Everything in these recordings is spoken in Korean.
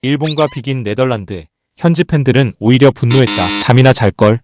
일본과 비긴 네덜란드. 현지 팬들은 오히려 분노했다. 잠이나 잘걸.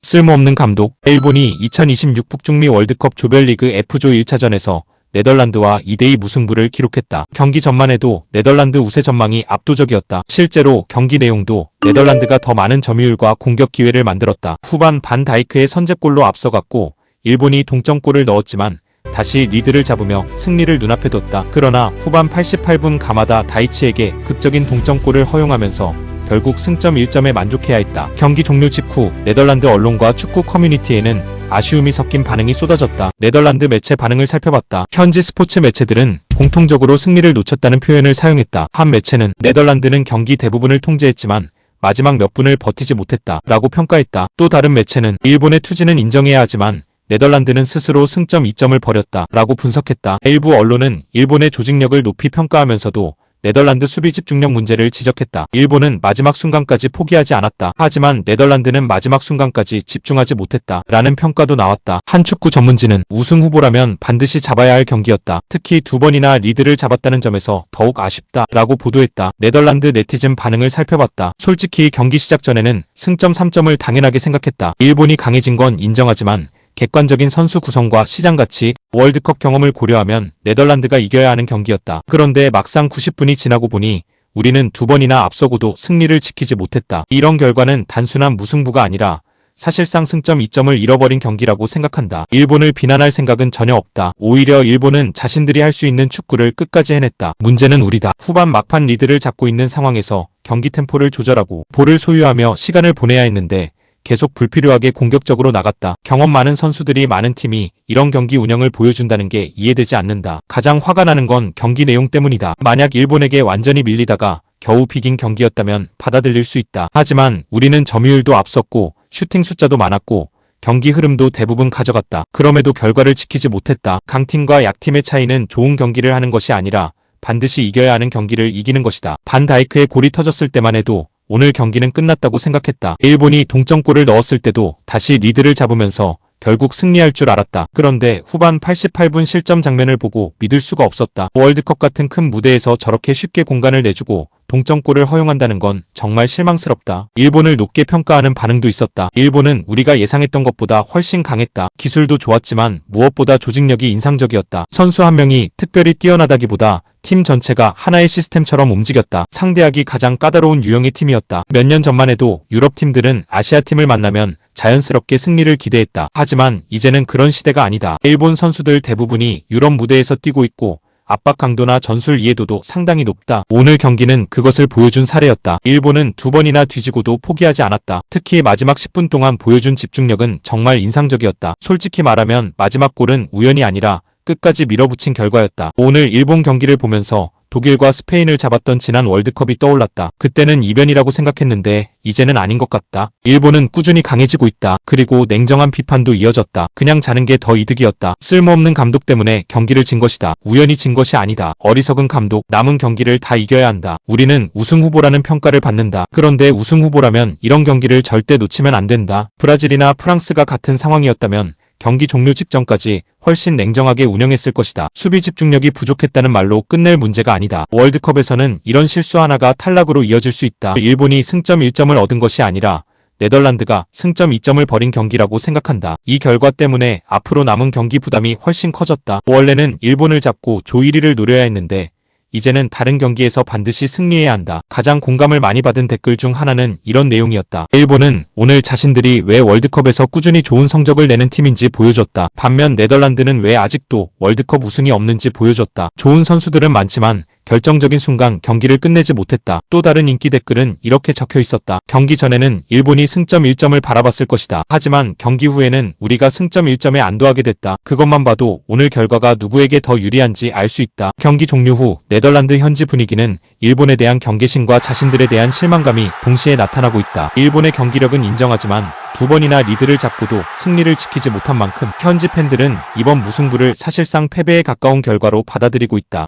쓸모없는 감독. 일본이 2026 북중미 월드컵 조별리그 F조 1차전에서 네덜란드와 2대2 무승부를 기록했다. 경기 전만 해도 네덜란드 우세 전망이 압도적이었다. 실제로 경기 내용도 네덜란드가 더 많은 점유율과 공격 기회를 만들었다. 후반 반 다이크의 선제골로 앞서갔고 일본이 동점골을 넣었지만 다시 리드를 잡으며 승리를 눈앞에 뒀다. 그러나 후반 88분 가마다 다이치에게 극적인 동점골을 허용하면서 결국 승점 1점에 만족해야 했다. 경기 종료 직후 네덜란드 언론과 축구 커뮤니티에는 아쉬움이 섞인 반응이 쏟아졌다. 네덜란드 매체 반응을 살펴봤다. 현지 스포츠 매체들은 공통적으로 승리를 놓쳤다는 표현을 사용했다. 한 매체는 네덜란드는 경기 대부분을 통제했지만 마지막 몇 분을 버티지 못했다 라고 평가했다. 또 다른 매체는 일본의 투지는 인정해야 하지만 네덜란드는 스스로 승점 2점을 버렸다 라고 분석했다. 일부 언론은 일본의 조직력을 높이 평가하면서도 네덜란드 수비 집중력 문제를 지적했다. 일본은 마지막 순간까지 포기하지 않았다. 하지만 네덜란드는 마지막 순간까지 집중하지 못했다. 라는 평가도 나왔다. 한 축구 전문지는 우승 후보라면 반드시 잡아야 할 경기였다. 특히 2번이나 리드를 잡았다는 점에서 더욱 아쉽다. 라고 보도했다. 네덜란드 네티즌 반응을 살펴봤다. 솔직히 경기 시작 전에는 승점 3점을 당연하게 생각했다. 일본이 강해진 건 인정하지만 객관적인 선수 구성과 시장 가치, 월드컵 경험을 고려하면 네덜란드가 이겨야 하는 경기였다. 그런데 막상 90분이 지나고 보니 우리는 2번이나 앞서고도 승리를 지키지 못했다. 이런 결과는 단순한 무승부가 아니라 사실상 승점 2점을 잃어버린 경기라고 생각한다. 일본을 비난할 생각은 전혀 없다. 오히려 일본은 자신들이 할 수 있는 축구를 끝까지 해냈다. 문제는 우리다. 후반 막판 리드를 잡고 있는 상황에서 경기 템포를 조절하고 볼을 소유하며 시간을 보내야 했는데 계속 불필요하게 공격적으로 나갔다. 경험 많은 선수들이 많은 팀이 이런 경기 운영을 보여준다는 게 이해되지 않는다. 가장 화가 나는 건 경기 내용 때문이다. 만약 일본에게 완전히 밀리다가 겨우 비긴 경기였다면 받아들일 수 있다. 하지만 우리는 점유율도 앞섰고 슈팅 숫자도 많았고 경기 흐름도 대부분 가져갔다. 그럼에도 결과를 지키지 못했다. 강팀과 약팀의 차이는 좋은 경기를 하는 것이 아니라 반드시 이겨야 하는 경기를 이기는 것이다. 반 다이크의 골이 터졌을 때만 해도 오늘 경기는 끝났다고 생각했다. 일본이 동점골을 넣었을 때도 다시 리드를 잡으면서 결국 승리할 줄 알았다. 그런데 후반 88분 실점 장면을 보고 믿을 수가 없었다. 월드컵 같은 큰 무대에서 저렇게 쉽게 공간을 내주고 동점골을 허용한다는 건 정말 실망스럽다. 일본을 높게 평가하는 반응도 있었다. 일본은 우리가 예상했던 것보다 훨씬 강했다. 기술도 좋았지만 무엇보다 조직력이 인상적이었다. 선수 한 명이 특별히 뛰어나다기보다 팀 전체가 하나의 시스템처럼 움직였다. 상대하기 가장 까다로운 유형의 팀이었다. 몇 년 전만 해도 유럽 팀들은 아시아 팀을 만나면 자연스럽게 승리를 기대했다. 하지만 이제는 그런 시대가 아니다. 일본 선수들 대부분이 유럽 무대에서 뛰고 있고 압박 강도나 전술 이해도도 상당히 높다. 오늘 경기는 그것을 보여준 사례였다. 일본은 2번이나 뒤지고도 포기하지 않았다. 특히 마지막 10분 동안 보여준 집중력은 정말 인상적이었다. 솔직히 말하면 마지막 골은 우연이 아니라 끝까지 밀어붙인 결과였다. 오늘 일본 경기를 보면서 독일과 스페인을 잡았던 지난 월드컵이 떠올랐다. 그때는 이변이라고 생각했는데 이제는 아닌 것 같다. 일본은 꾸준히 강해지고 있다. 그리고 냉정한 비판도 이어졌다. 그냥 자는 게 더 이득이었다. 쓸모없는 감독 때문에 경기를 진 것이다. 우연히 진 것이 아니다. 어리석은 감독. 남은 경기를 다 이겨야 한다. 우리는 우승 후보라는 평가를 받는다. 그런데 우승 후보라면 이런 경기를 절대 놓치면 안 된다. 브라질이나 프랑스가 같은 상황이었다면 경기 종료 직전까지 훨씬 냉정하게 운영했을 것이다. 수비 집중력이 부족했다는 말로 끝낼 문제가 아니다. 월드컵에서는 이런 실수 하나가 탈락으로 이어질 수 있다. 일본이 승점 1점을 얻은 것이 아니라 네덜란드가 승점 2점을 버린 경기라고 생각한다. 이 결과 때문에 앞으로 남은 경기 부담이 훨씬 커졌다. 원래는 일본을 잡고 조 1위를 노려야 했는데 이제는 다른 경기에서 반드시 승리해야 한다. 가장 공감을 많이 받은 댓글 중 하나는 이런 내용이었다. 일본은 오늘 자신들이 왜 월드컵에서 꾸준히 좋은 성적을 내는 팀인지 보여줬다. 반면 네덜란드는 왜 아직도 월드컵 우승이 없는지 보여줬다. 좋은 선수들은 많지만 결정적인 순간 경기를 끝내지 못했다. 또 다른 인기 댓글은 이렇게 적혀 있었다. 경기 전에는 일본이 승점 1점을 바라봤을 것이다. 하지만 경기 후에는 우리가 승점 1점에 안도하게 됐다. 그것만 봐도 오늘 결과가 누구에게 더 유리한지 알 수 있다. 경기 종료 후 네덜란드 현지 분위기는 일본에 대한 경계심과 자신들에 대한 실망감이 동시에 나타나고 있다. 일본의 경기력은 인정하지만 2번이나 리드를 잡고도 승리를 지키지 못한 만큼 현지 팬들은 이번 무승부를 사실상 패배에 가까운 결과로 받아들이고 있다.